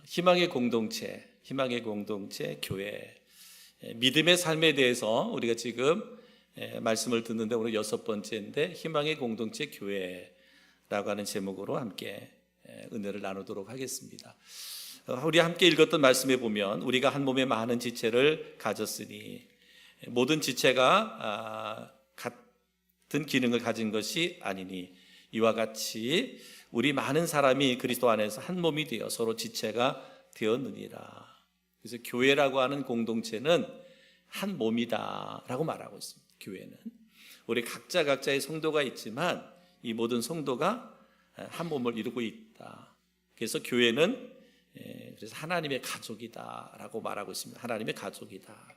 희망의 공동체, 교회, 믿음의 삶에 대해서 우리가 지금 말씀을 듣는데 오늘 6번째인데 희망의 공동체 교회라고 하는 제목으로 함께 은혜를 나누도록 하겠습니다. 우리 함께 읽었던 말씀에 보면 우리가 한 몸에 많은 지체를 가졌으니 모든 지체가 같은 기능을 가진 것이 아니니 이와 같이 우리 많은 사람이 그리스도 안에서 한 몸이 되어 서로 지체가 되었느니라. 그래서 교회라고 하는 공동체는 한 몸이다라고 말하고 있습니다. 교회는 우리 각자의 성도가 있지만 이 모든 성도가 한 몸을 이루고 있다. 그래서 교회는 그래서 하나님의 가족이다라고 말하고 있습니다. 하나님의 가족이다.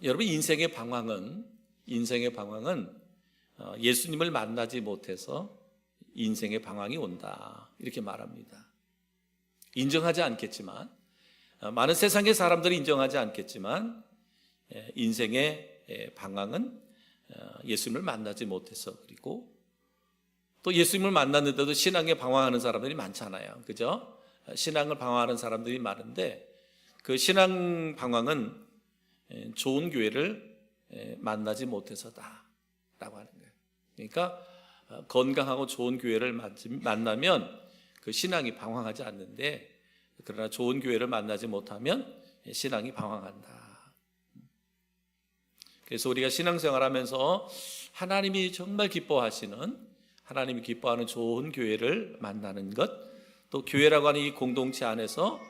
여러분 인생의 방황은 예수님을 만나지 못해서 인생의 방황이 온다 이렇게 말합니다. 인정하지 않겠지만 많은 세상의 사람들이 인정하지 않겠지만 인생의 방황은 예수님을 만나지 못해서 그리고 또 예수님을 만났는데도 신앙에 방황하는 사람들이 많잖아요. 그죠? 신앙을 방황하는 사람들이 많은데 그 신앙 방황은 좋은 교회를 만나지 못해서다라고 하는 거예요. 그러니까 건강하고 좋은 교회를 만나면 그 신앙이 방황하지 않는데 그러나 좋은 교회를 만나지 못하면 신앙이 방황한다. 그래서 우리가 신앙생활하면서 하나님이 정말 하나님이 기뻐하는 좋은 교회를 만나는 것, 또 교회라고 하는 이 공동체 안에서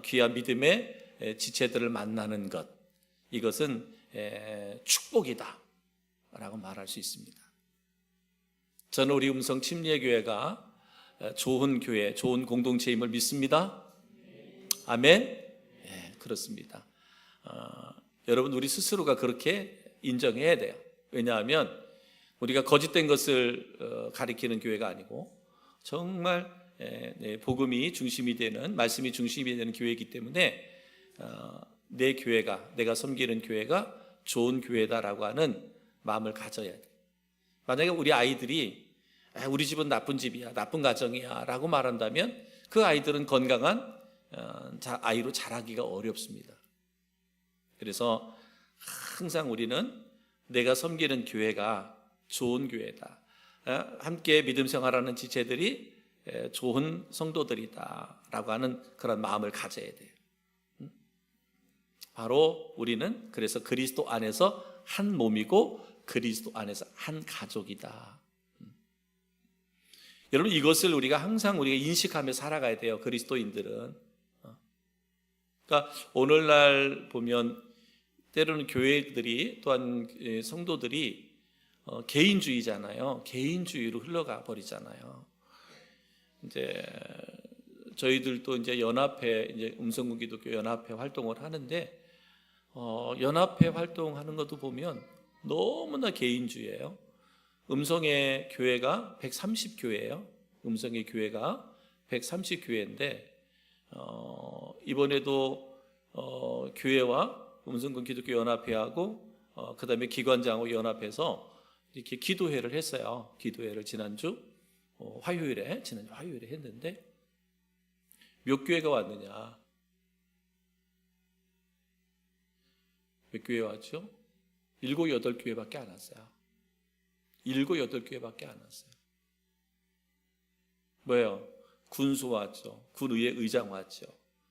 귀한 믿음의 지체들을 만나는 것, 이것은 축복이다 라고 말할 수 있습니다. 저는 우리 음성 침례교회가 좋은 교회, 좋은 공동체임을 믿습니다. 아멘. 네, 그렇습니다. 여러분 우리 스스로가 그렇게 인정해야 돼요. 왜냐하면 우리가 거짓된 것을 가리키는 교회가 아니고 정말 복음이 중심이 되는, 말씀이 중심이 되는 교회이기 때문에 내 교회가, 내가 섬기는 교회가 좋은 교회다라고 하는 마음을 가져야 돼요. 만약에 우리 아이들이 우리 집은 나쁜 집이야, 나쁜 가정이야 라고 말한다면 그 아이들은 건강한 아이로 자라기가 어렵습니다. 그래서 항상 우리는 내가 섬기는 교회가 좋은 교회다, 함께 믿음 생활하는 지체들이 좋은 성도들이다 라고 하는 그런 마음을 가져야 돼요. 바로 우리는 그래서 그리스도 안에서 한 몸이고 그리스도 안에서 한 가족이다. 여러분 이것을 우리가 인식하며 살아가야 돼요. 그리스도인들은. 그러니까 오늘날 보면 때로는 교회들이 또한 성도들이 개인주의잖아요. 개인주의로 흘러가 버리잖아요. 이제 저희들도 이제 음성군 기독교 연합회 활동을 하는데 연합회 활동하는 것도 보면 너무나 개인주의예요. 음성의 교회가 130교회예요. 음성의 교회가 130교회인데 이번에도 교회와 음성군 기독교 연합회하고 그다음에 기관장하고 연합해서 이렇게 기도회를 했어요. 기도회를 지난주 화요일에 했는데 몇 교회가 왔느냐? 몇 교회 왔죠? 7, 8교회밖에 안 왔어요. 7, 8교회밖에 안 왔어요. 뭐예요? 군수 왔죠. 군의회 의장 왔죠.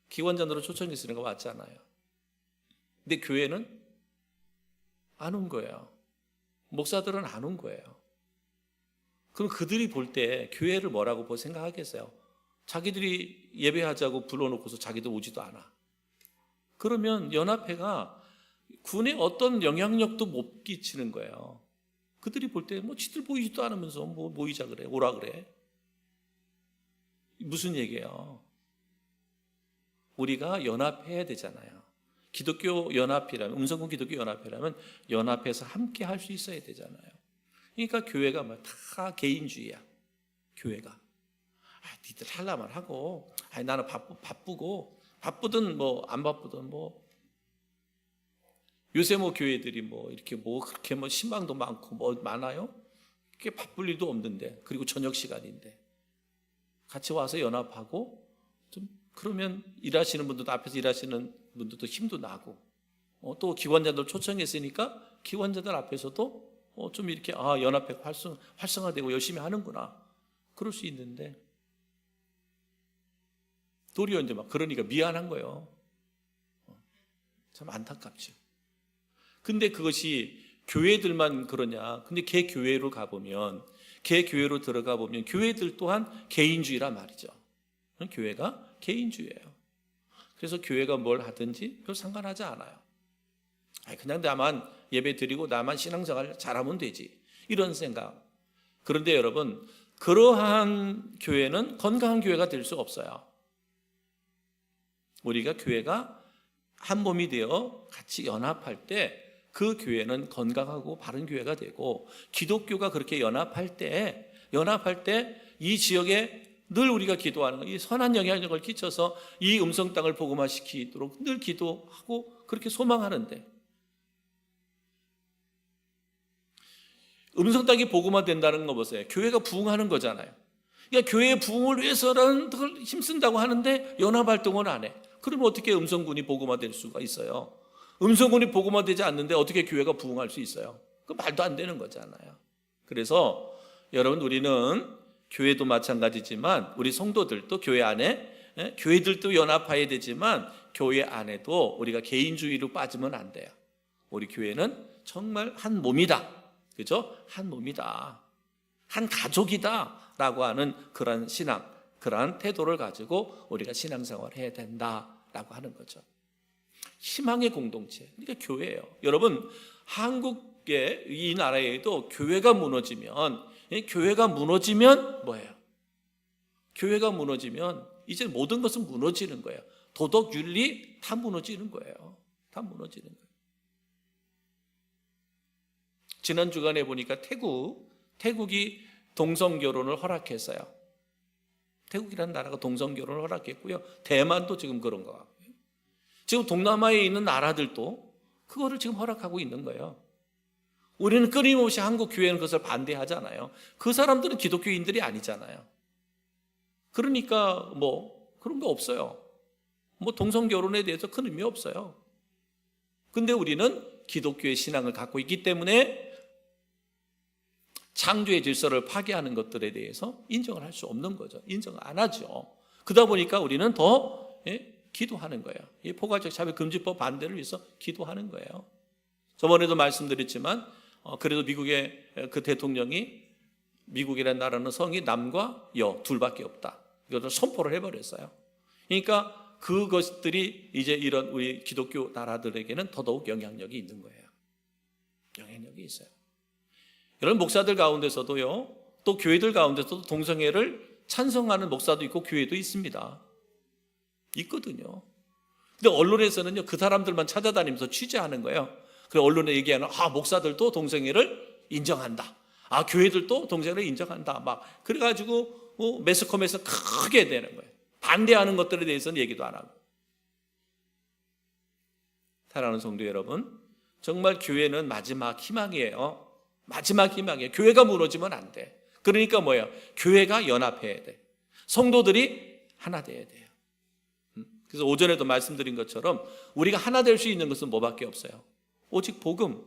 기관장으로 초청했으니까 왔잖아요. 근데 교회는 안 온 거예요. 목사들은 안 온 거예요. 그럼 그들이 볼 때 교회를 뭐라고 생각하겠어요? 자기들이 예배하자고 불러놓고서 자기도 오지도 않아. 그러면 연합회가 군에 어떤 영향력도 못 끼치는 거예요. 그들이 볼 때 지들 보이지도 않으면서 모이자 그래, 오라 그래. 무슨 얘기예요? 우리가 연합해야 되잖아요. 기독교 연합이라면, 음성군 기독교 연합회라면 연합해서 함께 할 수 있어야 되잖아요. 그러니까 교회가 다 개인주의야. 교회가 니들 하려면 하고, 나는 바쁘든 안 바쁘든 요새 교회들이 이렇게 그렇게 신방도 많고 많아요. 그렇게 바쁠 일도 없는데, 그리고 저녁 시간인데 같이 와서 연합하고 좀 그러면 일하시는 분들도 앞에서 일하시는 분들도 힘도 나고 또 기관자들 초청했으니까 기관자들 앞에서도 좀 이렇게 연합회 활성화되고 열심히 하는구나 그럴 수 있는데 도리어 이제 막 그러니까 미안한 거예요. 참 안타깝죠. 근데 그것이 교회들만 그러냐? 근데 개 교회로 가보면 개 교회로 들어가 보면 교회들 또한 개인주의란 말이죠. 교회가 개인주의예요. 그래서 교회가 뭘 하든지 별 상관하지 않아요. 그냥 나만 예배 드리고 나만 신앙생활 잘하면 되지 이런 생각. 그런데 여러분 그러한 교회는 건강한 교회가 될 수 없어요. 우리가 교회가 한 몸이 되어 같이 연합할 때 그 교회는 건강하고 바른 교회가 되고 기독교가 그렇게 연합할 때 이 지역에 늘 우리가 기도하는 이 선한 영향력을 끼쳐서 이 음성 땅을 복음화시키도록 늘 기도하고 그렇게 소망하는데 음성 땅이 복음화된다는 거 보세요. 교회가 부흥하는 거잖아요. 그러니까 교회의 부흥을 위해서는 힘쓴다고 하는데 연합활동은 안 해. 그러면 어떻게 음성군이 복음화될 수가 있어요? 음성군이 복음화되지 않는데 어떻게 교회가 부흥할 수 있어요? 그 말도 안 되는 거잖아요. 그래서 여러분 우리는 교회도 마찬가지지만 우리 성도들도 교회 안에 교회들도 연합해야 되지만 교회 안에도 우리가 개인주의로 빠지면 안 돼요. 우리 교회는 정말 한 몸이다. 그죠? 한 몸이다. 한 가족이다. 라고 하는 그런 신앙, 그러한 태도를 가지고 우리가 신앙생활을 해야 된다라고 하는 거죠. 희망의 공동체, 그러니까 교회예요. 여러분 한국의 이 나라에도 교회가 무너지면 뭐예요? 교회가 무너지면 이제 모든 것은 무너지는 거예요. 도덕, 윤리 다 무너지는 거예요. 다 무너지는 거예요. 지난 주간에 보니까 태국이 동성결혼을 허락했어요. 태국이라는 나라가 동성결혼을 허락했고요. 대만도 지금 그런 거 같고요. 지금 동남아에 있는 나라들도 그거를 지금 허락하고 있는 거예요. 우리는 끊임없이 한국 교회는 그것을 반대하잖아요. 그 사람들은 기독교인들이 아니잖아요. 그러니까 그런 거 없어요. 동성결혼에 대해서 큰 의미 없어요. 근데 우리는 기독교의 신앙을 갖고 있기 때문에 창조의 질서를 파괴하는 것들에 대해서 인정을 할 수 없는 거죠. 인정을 안 하죠. 그러다 보니까 우리는 더 기도하는 거예요. 이 포괄적 차별금지법 반대를 위해서 기도하는 거예요. 저번에도 말씀드렸지만 그래도 미국의 그 대통령이 미국이라는 나라는 성이 남과 여 둘밖에 없다. 이것을 선포를 해버렸어요. 그러니까 그것들이 이제 이런 우리 기독교 나라들에게는 더더욱 영향력이 있는 거예요. 영향력이 있어요. 이런 목사들 가운데서도요, 또 교회들 가운데서도 동성애를 찬성하는 목사도 있고 교회도 있습니다. 있거든요. 근데 언론에서는요, 그 사람들만 찾아다니면서 취재하는 거예요. 그래서 언론에 얘기하는, 목사들도 동성애를 인정한다. 교회들도 동성애를 인정한다. 막, 그래가지고, 매스컴에서 크게 되는 거예요. 반대하는 것들에 대해서는 얘기도 안 하고. 사랑하는 성도 여러분, 정말 교회는 마지막 희망이에요. 마지막 희망이에요. 교회가 무너지면 안 돼. 그러니까 뭐예요? 교회가 연합해야 돼. 성도들이 하나 돼야 돼요. 그래서 오전에도 말씀드린 것처럼 우리가 하나 될 수 있는 것은 뭐밖에 없어요? 오직 복음,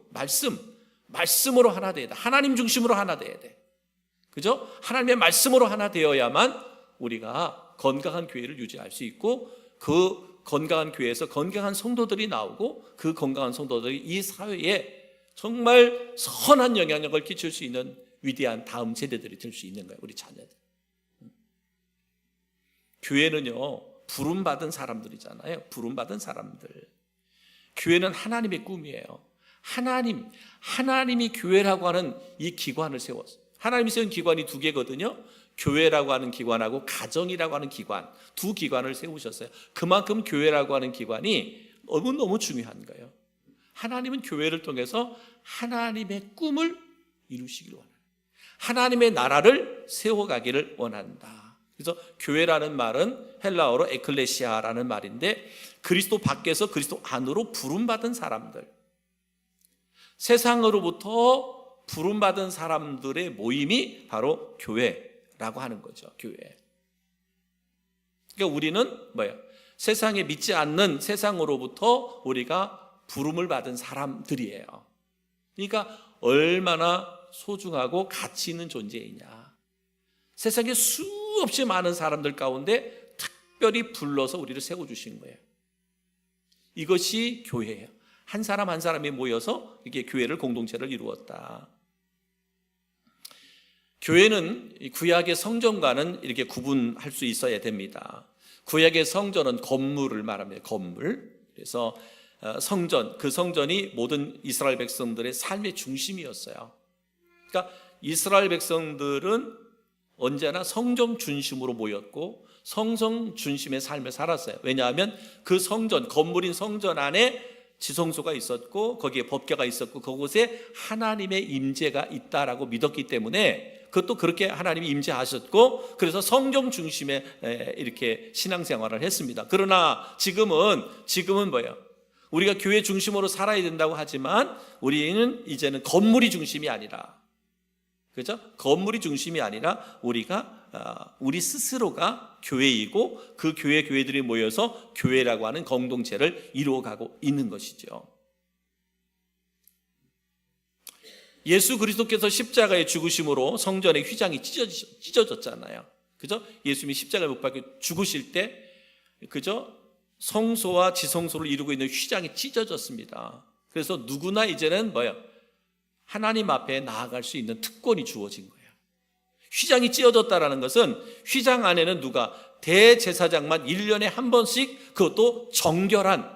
말씀으로 하나 돼야 돼. 하나님 중심으로 하나 돼야 돼. 그죠? 하나님의 말씀으로 하나 되어야만 우리가 건강한 교회를 유지할 수 있고 그 건강한 교회에서 건강한 성도들이 나오고 그 건강한 성도들이 이 사회에 정말 선한 영향력을 끼칠 수 있는 위대한 다음 세대들이 될 수 있는 거예요. 우리 자녀들. 교회는요, 부름받은 사람들이잖아요. 부름받은 사람들. 교회는 하나님의 꿈이에요. 하나님이 교회라고 하는 이 기관을 세웠어요. 하나님이 세운 기관이 두 개거든요. 교회라고 하는 기관하고 가정이라고 하는 기관, 두 기관을 세우셨어요. 그만큼 교회라고 하는 기관이 너무너무 중요한 거예요. 하나님은 교회를 통해서 하나님의 꿈을 이루시기를 원합니다. 하나님의 나라를 세워가기를 원한다. 그래서 교회라는 말은 헬라어로 에클레시아라는 말인데 그리스도 밖에서 그리스도 안으로 부름받은 사람들, 세상으로부터 부름받은 사람들의 모임이 바로 교회라고 하는 거죠. 교회. 그러니까 우리는 세상에 믿지 않는 세상으로부터 우리가 부름을 받은 사람들이에요. 그러니까 얼마나 소중하고 가치 있는 존재이냐. 세상에 수없이 많은 사람들 가운데 특별히 불러서 우리를 세워주신 거예요. 이것이 교회예요. 한 사람 한 사람이 모여서 이게 교회를, 공동체를 이루었다. 교회는 구약의 성전과는 이렇게 구분할 수 있어야 됩니다. 구약의 성전은 건물을 말합니다. 건물. 그래서 성전, 그 성전이 모든 이스라엘 백성들의 삶의 중심이었어요. 그러니까 이스라엘 백성들은 언제나 성전 중심으로 모였고 성성 중심의 삶을 살았어요. 왜냐하면 그 성전, 건물인 성전 안에 지성소가 있었고 거기에 법궤가 있었고 그곳에 하나님의 임재가 있다라고 믿었기 때문에, 그것도 그렇게 하나님이 임재하셨고, 그래서 성전 중심에 이렇게 신앙생활을 했습니다. 그러나 지금은 뭐예요? 우리가 교회 중심으로 살아야 된다고 하지만 우리는 이제는 건물이 중심이 아니라, 그죠? 건물이 중심이 아니라 우리 스스로가 교회이고 그 교회들이 모여서 교회라고 하는 공동체를 이루어가고 있는 것이죠. 예수 그리스도께서 십자가의 죽으심으로 성전의 휘장이 찢어졌잖아요. 그죠? 예수님이 십자가에 못 박혀 죽으실 때, 그죠? 성소와 지성소를 이루고 있는 휘장이 찢어졌습니다. 그래서 누구나 이제는 하나님 앞에 나아갈 수 있는 특권이 주어진 거예요. 휘장이 찢어졌다라는 것은 휘장 안에는 대제사장만 1년에 한 번씩, 그것도 정결한,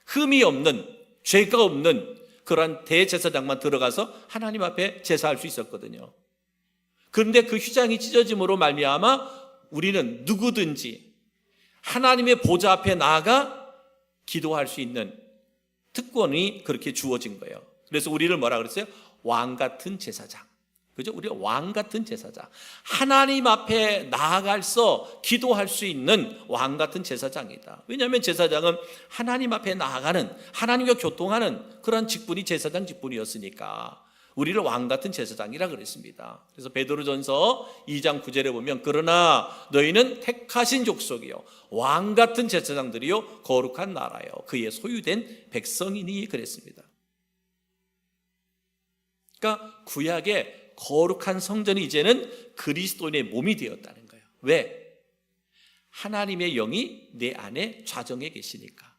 흠이 없는, 죄가 없는 그러한 대제사장만 들어가서 하나님 앞에 제사할 수 있었거든요. 그런데 그 휘장이 찢어짐으로 말미암아 우리는 누구든지 하나님의 보좌 앞에 나아가 기도할 수 있는 특권이 그렇게 주어진 거예요. 그래서 우리를 뭐라 그랬어요? 왕 같은 제사장. 그죠? 우리가 왕 같은 제사장. 하나님 앞에 나아가서 기도할 수 있는 왕 같은 제사장이다. 왜냐하면 제사장은 하나님 앞에 나아가는, 하나님과 교통하는 그런 직분이 제사장 직분이었으니까 우리를 왕 같은 제사장이라 그랬습니다. 그래서 베드로전서 2장 9절에 보면, 그러나 너희는 택하신 족속이요 왕 같은 제사장들이요 거룩한 나라요 그의 소유된 백성이니 그랬습니다. 그러니까 구약의 거룩한 성전이 이제는 그리스도인의 몸이 되었다는 거예요. 왜? 하나님의 영이 내 안에 좌정해 계시니까.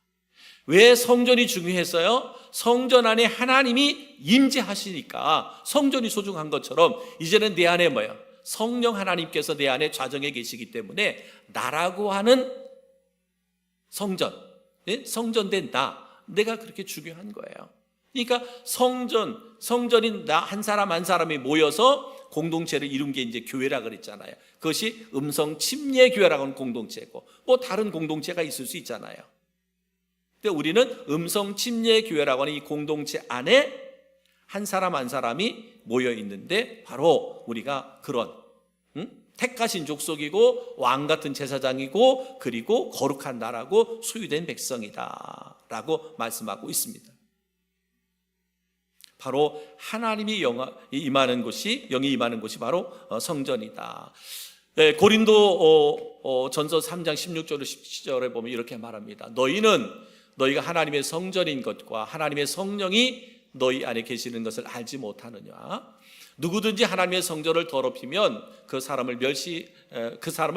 왜 성전이 중요했어요? 성전 안에 하나님이 임재하시니까 성전이 소중한 것처럼 이제는 내 안에 성령 하나님께서 내 안에 좌정해 계시기 때문에 나라고 하는 성전, 성전된 내가 그렇게 중요한 거예요. 그러니까 성전인 나 한 사람 한 사람이 모여서 공동체를 이룬 게 이제 교회라 그랬잖아요. 그것이 음성 침례 교회라고 하는 공동체고, 다른 공동체가 있을 수 있잖아요. 근데 우리는 음성 침례 교회라고 하는 이 공동체 안에 한 사람 한 사람이 모여 있는데, 바로 우리가 그런 택하신 족속이고 왕 같은 제사장이고 그리고 거룩한 나라고 소유된 백성이다라고 말씀하고 있습니다. 바로 하나님이 영이 임하는 곳이 바로 성전이다. 고린도 전서 3장 16절 17절에 보면 이렇게 말합니다. 너희가 하나님의 성전인 것과 하나님의 성령이 너희 안에 계시는 것을 알지 못하느냐. 누구든지 하나님의 성전을 더럽히면 그 사람을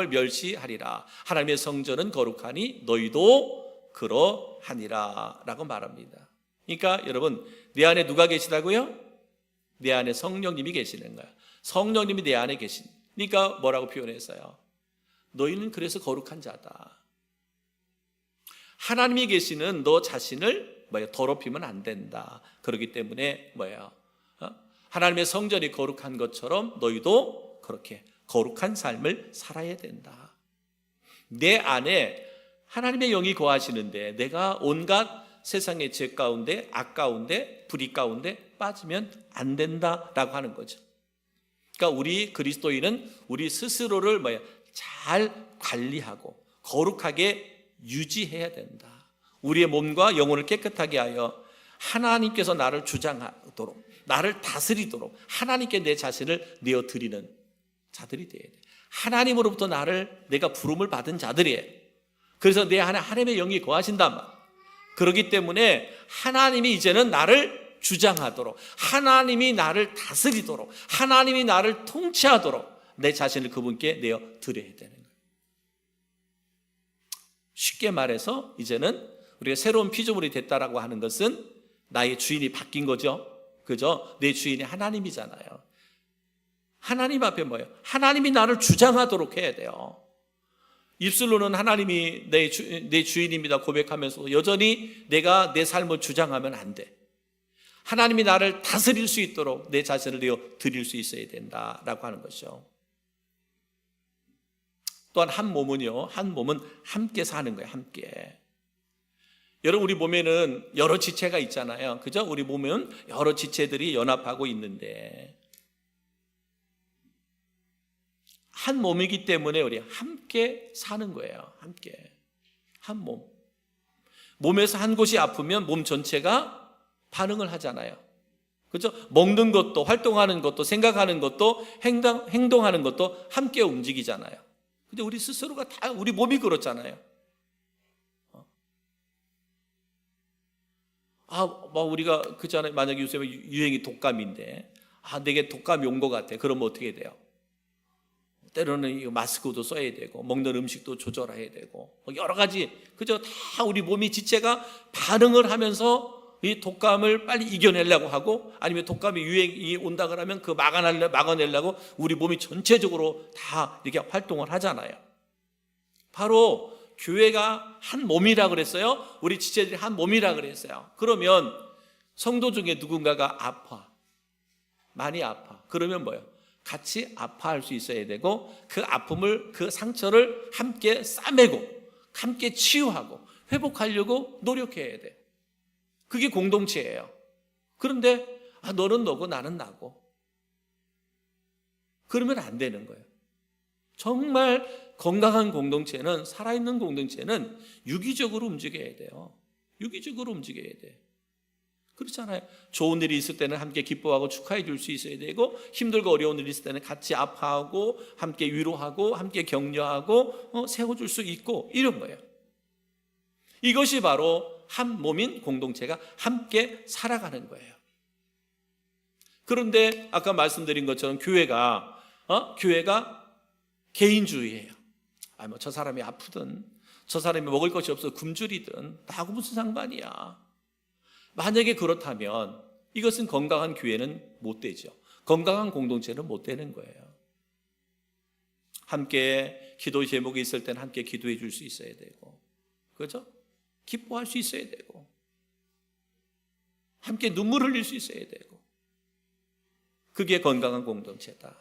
멸시하리라. 하나님의 성전은 거룩하니 너희도 그러하니라 라고 말합니다. 그러니까 여러분, 내 안에 누가 계시다고요? 내 안에 성령님이 계시는 거야. 성령님이 내 안에 계시니까 뭐라고 표현했어요? 너희는 그래서 거룩한 자다. 하나님이 계시는 너 자신을 더럽히면 안 된다. 그렇기 때문에 하나님의 성전이 거룩한 것처럼 너희도 그렇게 거룩한 삶을 살아야 된다. 내 안에 하나님의 영이 거하시는데 내가 온갖 세상의 죄 가운데, 악 가운데, 불의 가운데 빠지면 안 된다라고 하는 거죠. 그러니까 우리 그리스도인은 우리 스스로를 잘 관리하고 거룩하게 유지해야 된다. 우리의 몸과 영혼을 깨끗하게 하여 하나님께서 나를 주장하도록, 나를 다스리도록 하나님께 내 자신을 내어드리는 자들이 되어야 돼. 하나님으로부터 내가 부름을 받은 자들이에요. 그래서 내 안에 하나님의 영이 거하신단 말이에요. 그렇기 때문에 하나님이 이제는 나를 주장하도록, 하나님이 나를 다스리도록, 하나님이 나를 통치하도록 내 자신을 그분께 내어 드려야 되는 거예요. 쉽게 말해서 이제는 우리가 새로운 피조물이 됐다라고 하는 것은 나의 주인이 바뀐 거죠. 그죠? 내 주인이 하나님이잖아요. 하나님 앞에 뭐예요? 하나님이 나를 주장하도록 해야 돼요. 입술로는 하나님이 내 주인입니다 고백하면서 여전히 내가 내 삶을 주장하면 안 돼. 하나님이 나를 다스릴 수 있도록 내 자신을 내어 드릴 수 있어야 된다라고 하는 것이죠. 또한 한 몸은 함께 사는 거예요. 함께. 여러분, 우리 몸에는 여러 지체가 있잖아요. 그죠? 우리 몸은 여러 지체들이 연합하고 있는데 한 몸이기 때문에 우리 함께 사는 거예요. 함께. 한 몸. 몸에서 한 곳이 아프면 몸 전체가 반응을 하잖아요. 그렇죠? 먹는 것도, 활동하는 것도, 생각하는 것도, 행동하는 것도 함께 움직이잖아요. 근데 우리 스스로가 다 우리 몸이 그렇잖아요. 우리가 그잖아요. 만약에 요새 유행이 독감인데, 내게 독감이 온 것 같아. 그러면 어떻게 돼요? 때로는 마스크도 써야 되고, 먹는 음식도 조절해야 되고, 여러 가지, 그죠? 다 우리 몸이 지체가 반응을 하면서 이 독감을 빨리 이겨내려고 하고, 아니면 독감이 유행이 온다 그러면 그 막아내려고 우리 몸이 전체적으로 다 이렇게 활동을 하잖아요. 바로 교회가 한 몸이라 그랬어요. 우리 지체들이 한 몸이라 그랬어요. 그러면 성도 중에 누군가가 많이 아파. 그러면 뭐예요? 같이 아파할 수 있어야 되고, 그 아픔을, 그 상처를 함께 싸매고 함께 치유하고 회복하려고 노력해야 돼요. 그게 공동체예요. 그런데 너는 너고 나는 나고 그러면 안 되는 거예요. 정말 건강한 공동체는, 살아있는 공동체는 유기적으로 움직여야 돼요. 유기적으로 움직여야 돼. 그렇잖아요. 좋은 일이 있을 때는 함께 기뻐하고 축하해 줄 수 있어야 되고, 힘들고 어려운 일이 있을 때는 같이 아파하고 함께 위로하고 함께 격려하고 세워줄 수 있고, 이런 거예요. 이것이 바로 한 몸인 공동체가 함께 살아가는 거예요. 그런데 아까 말씀드린 것처럼 교회가 개인주의예요. 저 사람이 아프든 저 사람이 먹을 것이 없어 굶주리든 나하고 무슨 상관이야. 만약에 그렇다면 이것은 건강한 교회는 못 되죠. 건강한 공동체는 못 되는 거예요. 함께 기도 제목이 있을 때는 함께 기도해 줄 수 있어야 되고, 그렇죠? 기뻐할 수 있어야 되고, 함께 눈물 흘릴 수 있어야 되고, 그게 건강한 공동체다.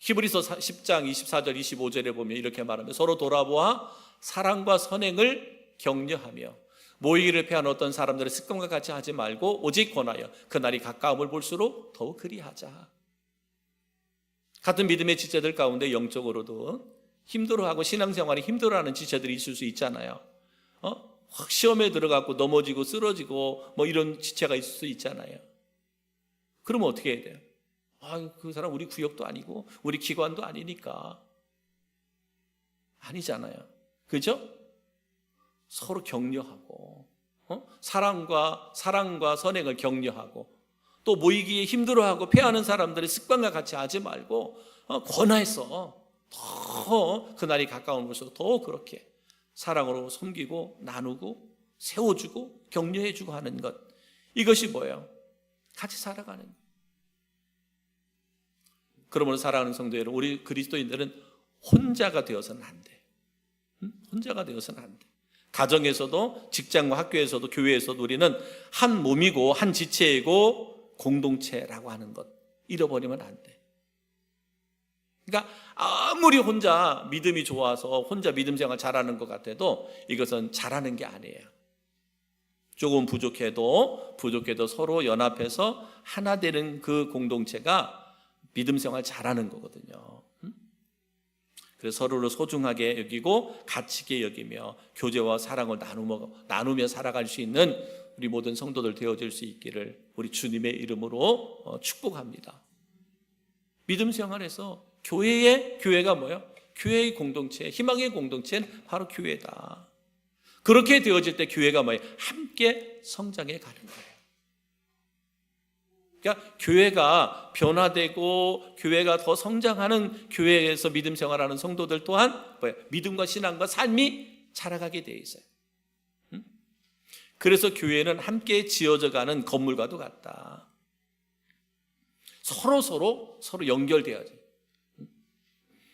히브리서 10장 24절 25절에 보면 이렇게 말합니다. 서로 돌아보아 사랑과 선행을 격려하며 모이기를 패한 어떤 사람들의 습관과 같이 하지 말고 오직 권하여 그날이 가까움을 볼수록 더욱 그리하자. 같은 믿음의 지체들 가운데 영적으로도 힘들어하고 신앙생활에 힘들어하는 지체들이 있을 수 있잖아요. 확 시험에 들어가고 넘어지고 쓰러지고 이런 지체가 있을 수 있잖아요. 그러면 어떻게 해야 돼요? 그 사람 우리 구역도 아니고 우리 기관도 아니니까. 아니잖아요. 그죠? 서로 격려하고 사랑과 선행을 격려하고, 또 모이기에 힘들어하고 패하는 사람들의 습관과 같이 하지 말고 권해서 더 그날이 가까운 곳으로 더 그렇게 사랑으로 섬기고 나누고 세워주고 격려해주고 하는 것, 이것이 뭐예요? 같이 살아가는 거예요. 그러므로 사랑하는 성도 여러분, 우리 그리스도인들은 혼자가 되어서는 안 돼. 혼자가 되어서는 안 돼. 가정에서도 직장과 학교에서도 교회에서도 우리는 한 몸이고 한 지체이고 공동체라고 하는 것 잃어버리면 안 돼. 그러니까 아무리 혼자 믿음이 좋아서 혼자 믿음 생활 잘하는 것 같아도 이것은 잘하는 게 아니에요. 조금 부족해도 서로 연합해서 하나 되는 그 공동체가 믿음 생활 잘하는 거거든요. 그래서 서로를 소중하게 여기고 가치 있게 여기며 교제와 사랑을 나누며 살아갈 수 있는 우리 모든 성도들 되어질 수 있기를 우리 주님의 이름으로 축복합니다. 믿음 생활에서 교회가 뭐예요? 교회의 공동체, 희망의 공동체는 바로 교회다. 그렇게 되어질 때 교회가 뭐예요? 함께 성장해 가는 거예요. 그러니까 교회가 변화되고 교회가 더 성장하는 교회에서 믿음 생활하는 성도들 또한 뭐예요? 믿음과 신앙과 삶이 자라가게 돼 있어요. 그래서 교회는 함께 지어져 가는 건물과도 같다. 서로 연결돼야죠.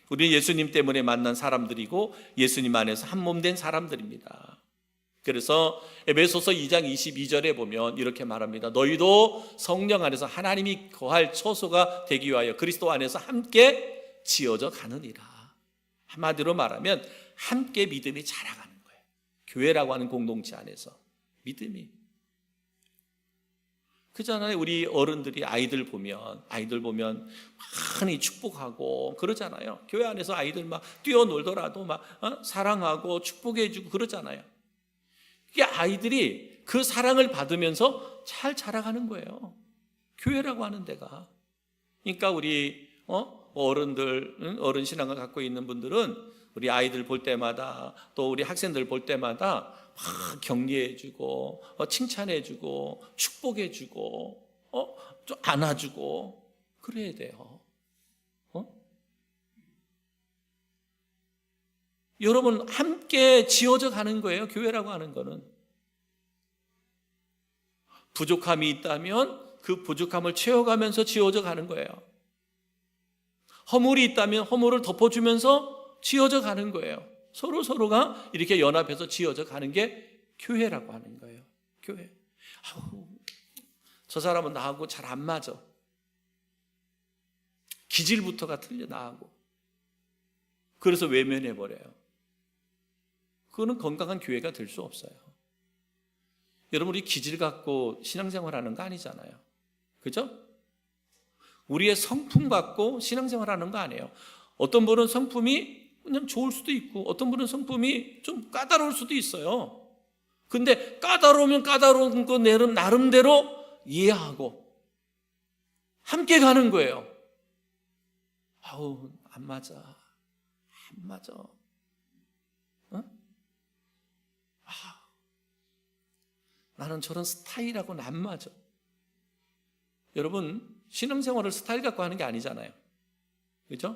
우리는 예수님 때문에 만난 사람들이고 예수님 안에서 한 몸 된 사람들입니다. 그래서 에베소서 2장 22절에 보면 이렇게 말합니다. 너희도 성령 안에서 하나님이 거할 처소가 되기 위하여 그리스도 안에서 함께 지어져 가느니라. 한마디로 말하면 함께 믿음이 자라가는 거예요. 교회라고 하는 공동체 안에서 믿음이. 그잖아요. 우리 어른들이 아이들 보면 많이 축복하고 그러잖아요. 교회 안에서 아이들 막 뛰어놀더라도 막 사랑하고 축복해주고 그러잖아요. 이게 아이들이 그 사랑을 받으면서 잘 자라가는 거예요. 교회라고 하는 데가. 그러니까 우리 어른들, 어른 신앙을 갖고 있는 분들은 우리 아이들 볼 때마다 또 우리 학생들 볼 때마다 막 격려해주고 칭찬해주고 축복해주고 좀 안아주고 그래야 돼요. 여러분 함께 지어져 가는 거예요. 교회라고 하는 거는. 부족함이 있다면 그 부족함을 채워가면서 지어져 가는 거예요. 허물이 있다면 허물을 덮어주면서 지어져 가는 거예요. 서로가 이렇게 연합해서 지어져 가는 게 교회라고 하는 거예요. 교회. 저 사람은 나하고 잘 안 맞아. 기질부터가 틀려 나하고. 그래서 외면해버려요. 그거는 건강한 교회가 될 수 없어요. 여러분 우리 기질 갖고 신앙생활하는 거 아니잖아요. 그죠? 우리의 성품 갖고 신앙생활하는 거 아니에요. 어떤 분은 성품이 그냥 좋을 수도 있고 어떤 분은 성품이 좀 까다로울 수도 있어요. 근데 까다로우면 까다로운 거 나름대로 이해하고 함께 가는 거예요. 안 맞아. 나는 저런 스타일하고는 안 맞아. 여러분 신앙생활을 스타일 갖고 하는 게 아니잖아요. 그죠?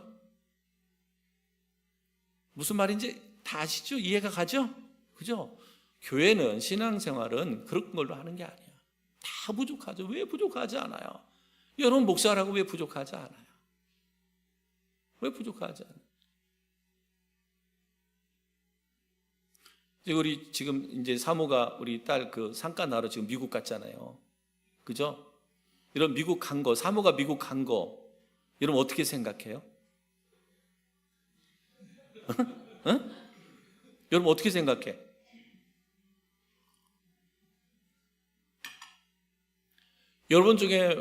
무슨 말인지 다 아시죠? 이해가 가죠? 그죠? 교회는 신앙생활은 그런 걸로 하는 게 아니야. 다 부족하죠. 왜 부족하지 않아요? 여러분 목사라고 왜 부족하지 않아요? 왜 부족하지 않아요? 우리 지금 이제 사모가 우리 딸 그 상가 나러 지금 미국 갔잖아요. 그죠? 이런 미국 간 거, 사모가 미국 간 거, 여러분 어떻게 생각해요? 여러분 어떻게 생각해? 여러분 중에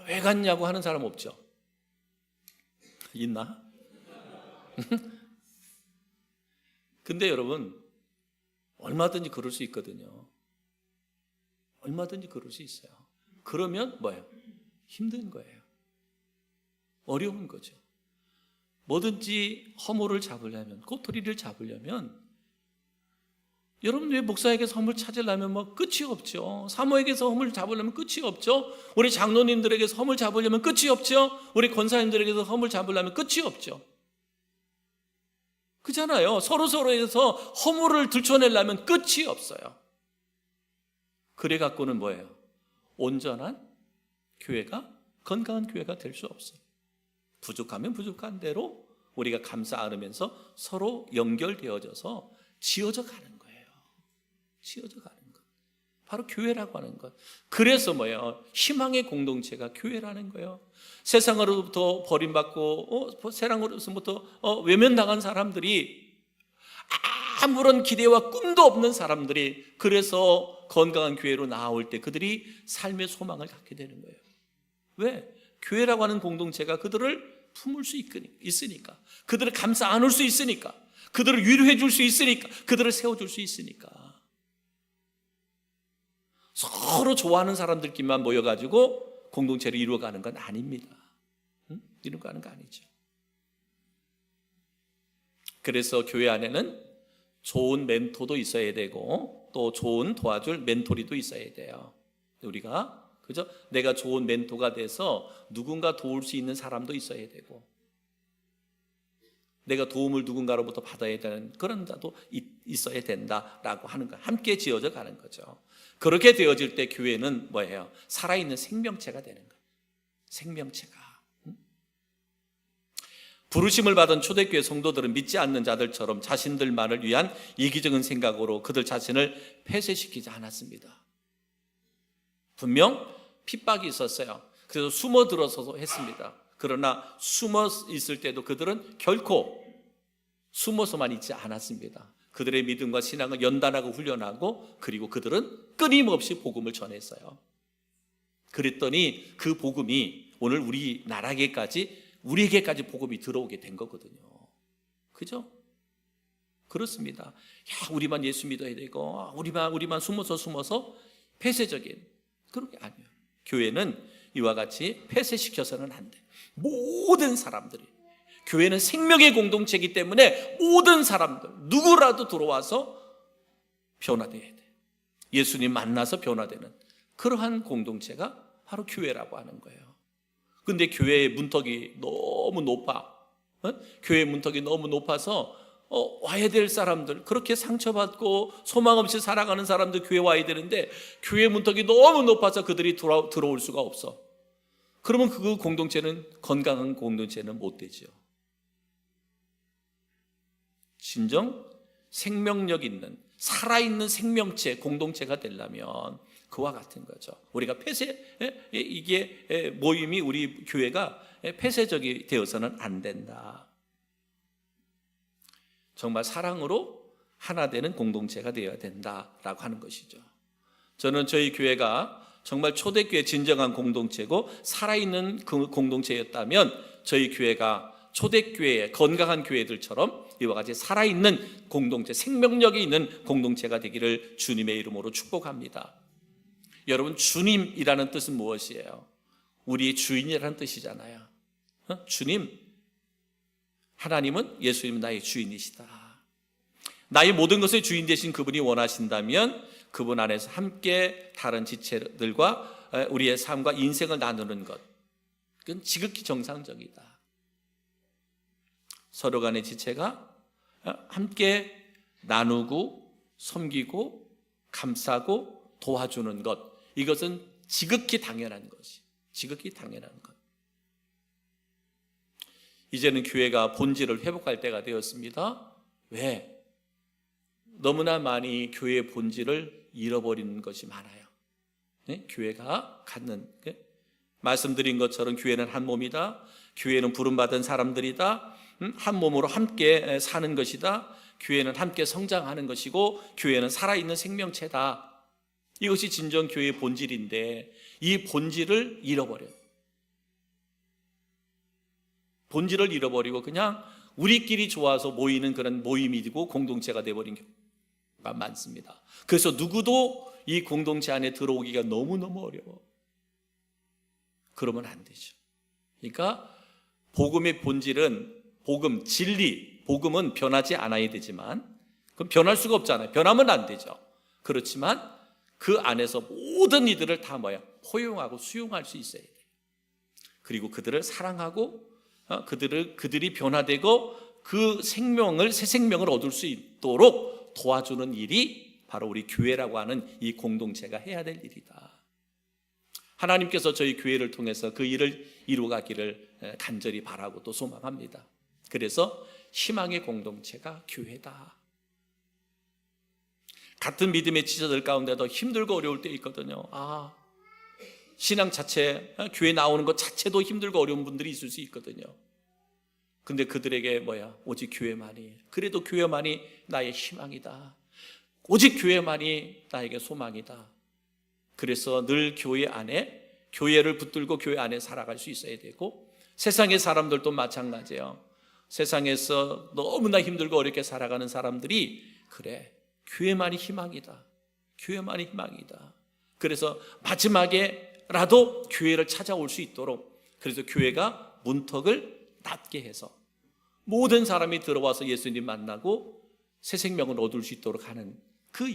왜 갔냐고 하는 사람 없죠? 있나? 근데 여러분 얼마든지 그럴 수 있거든요. 얼마든지 그럴 수 있어요. 그러면 뭐예요? 힘든 거예요. 어려운 거죠. 뭐든지 허물을 잡으려면, 꼬투리를 잡으려면 여러분 왜 목사에게서 허물 찾으려면 뭐 끝이 없죠. 사모에게서 허물 잡으려면 끝이 없죠. 우리 장로님들에게서 허물 잡으려면 끝이 없죠. 우리 권사님들에게서 허물 잡으려면 끝이 없죠. 그잖아요. 서로에서 허물을 들춰내려면 끝이 없어요. 그래 갖고는 뭐예요? 온전한 교회가, 건강한 교회가 될 수 없어요. 부족하면 부족한 대로 우리가 감싸 안으면서 서로 연결되어져서 지어져 가는 거예요. 지어져 가는 것. 바로 교회라고 하는 것. 그래서 뭐예요? 희망의 공동체가 교회라는 거예요. 세상으로부터 버림받고 세상으로부터 외면당한 사람들이 아무런 기대와 꿈도 없는 사람들이 그래서 건강한 교회로 나올 때 그들이 삶의 소망을 갖게 되는 거예요. 왜? 교회라고 하는 공동체가 그들을 품을 수 있으니까, 그들을 감싸 안을 수 있으니까, 그들을 위로해 줄 수 있으니까, 그들을 세워줄 수 있으니까. 서로 좋아하는 사람들끼리만 모여가지고 공동체를 이루어가는 건 아닙니다. 이루어가는 거 아니죠. 그래서 교회 안에는 좋은 멘토도 있어야 되고 또 좋은 도와줄 멘토리도 있어야 돼요. 우리가 그죠? 내가 좋은 멘토가 돼서 누군가 도울 수 있는 사람도 있어야 되고 내가 도움을 누군가로부터 받아야 되는 그런 자도 있어야 된다라고 하는 거 함께 지어져 가는 거죠. 그렇게 되어질 때 교회는 뭐예요? 살아있는 생명체가 되는 거예요. 생명체가. 부르심을 받은 초대교회 성도들은 믿지 않는 자들처럼 자신들만을 위한 이기적인 생각으로 그들 자신을 폐쇄시키지 않았습니다. 분명 핍박이 있었어요. 그래서 숨어 들어서서 했습니다. 그러나 숨어 있을 때도 그들은 결코 숨어서만 있지 않았습니다. 그들의 믿음과 신앙을 연단하고 훈련하고 그리고 그들은 끊임없이 복음을 전했어요. 그랬더니 그 복음이 오늘 우리에게까지 복음이 들어오게 된 거거든요. 그죠? 그렇습니다. 야, 우리만 예수 믿어야 되고 우리만 숨어서 폐쇄적인 그런 게 아니에요. 교회는 이와 같이 폐쇄시켜서는 안 돼. 모든 사람들이 교회는 생명의 공동체이기 때문에 모든 사람들 누구라도 들어와서 변화돼야 돼. 예수님 만나서 변화되는 그러한 공동체가 바로 교회라고 하는 거예요. 근데 교회의 문턱이 너무 높아. 교회의 문턱이 너무 높아서 와야 될 사람들, 그렇게 상처받고 소망 없이 살아가는 사람들 교회 와야 되는데 교회 문턱이 너무 높아서 그들이 들어올 수가 없어. 그러면 그 공동체는 건강한 공동체는 못 되죠. 진정 생명력 있는 살아있는 생명체 공동체가 되려면 그와 같은 거죠. 우리가 이게 모임이 우리 교회가 폐쇄적이 되어서는 안 된다. 정말 사랑으로 하나 되는 공동체가 되어야 된다라고 하는 것이죠. 저는 저희 교회가 정말 초대교회 진정한 공동체고 살아있는 그 공동체였다면 저희 교회가 초대교회의 건강한 교회들처럼 이와 같이 살아있는 공동체, 생명력이 있는 공동체가 되기를 주님의 이름으로 축복합니다. 여러분, 주님이라는 뜻은 무엇이에요? 우리의 주인이라는 뜻이잖아요. 주님, 하나님은 예수님은 나의 주인이시다. 나의 모든 것의 주인 되신 그분이 원하신다면 그분 안에서 함께 다른 지체들과 우리의 삶과 인생을 나누는 것, 그건 지극히 정상적이다. 서로 간의 지체가 함께 나누고 섬기고 감싸고 도와주는 것, 이것은 지극히 당연한 것이, 지극히 당연한 것. 이제는 교회가 본질을 회복할 때가 되었습니다. 왜? 너무나 많이 교회의 본질을 잃어버리는 것이 많아요. 네? 교회가 갖는, 말씀드린 것처럼 교회는 한 몸이다. 교회는 부름받은 사람들이다. 한 몸으로 함께 사는 것이다. 교회는 함께 성장하는 것이고 교회는 살아있는 생명체다. 이것이 진정 교회의 본질인데 이 본질을 잃어버려요. 본질을 잃어버리고 그냥 우리끼리 좋아서 모이는 그런 모임이 되고 공동체가 되어버린 경우가 많습니다. 그래서 누구도 이 공동체 안에 들어오기가 너무너무 어려워. 그러면 안 되죠. 그러니까 복음의 본질은 복음, 진리, 복음은 변하지 않아야 되지만 그럼 변할 수가 없잖아요. 변하면 안 되죠. 그렇지만 그 안에서 모든 이들을 다 포용하고 수용할 수 있어야 돼요. 그리고 그들을 사랑하고 그들이 변화되고 그 생명을, 새 생명을 얻을 수 있도록 도와주는 일이 바로 우리 교회라고 하는 이 공동체가 해야 될 일이다. 하나님께서 저희 교회를 통해서 그 일을 이루어가기를 간절히 바라고 또 소망합니다. 그래서 희망의 공동체가 교회다. 같은 믿음의 지체들 가운데도 힘들고 어려울 때 있거든요. 신앙 자체, 교회 나오는 것 자체도 힘들고 어려운 분들이 있을 수 있거든요. 근데 그들에게 오직 교회만이, 그래도 교회만이 나의 희망이다. 오직 교회만이 나에게 소망이다. 그래서 늘 교회 안에, 교회를 붙들고 교회 안에 살아갈 수 있어야 되고, 세상의 사람들도 마찬가지예요. 세상에서 너무나 힘들고 어렵게 살아가는 사람들이 그래, 교회만이 희망이다. 교회만이 희망이다. 그래서 마지막에라도 교회를 찾아올 수 있도록, 그래서 교회가 문턱을 낮게 해서 모든 사람이 들어와서 예수님 만나고 새 생명을 얻을 수 있도록 하는 그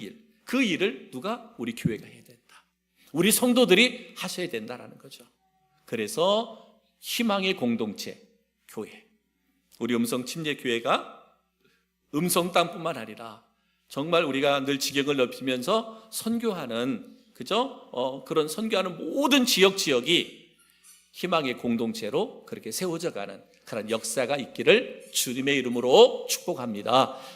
일을 누가? 우리 교회가 해야 된다. 우리 성도들이 하셔야 된다라는 거죠. 그래서 희망의 공동체, 교회. 우리 음성침례교회가 음성 땅뿐만 아니라 정말 우리가 늘 지경을 넓히면서 선교하는, 그죠? 그런 선교하는 모든 지역이 희망의 공동체로 그렇게 세워져 가는 그런 역사가 있기를 주님의 이름으로 축복합니다.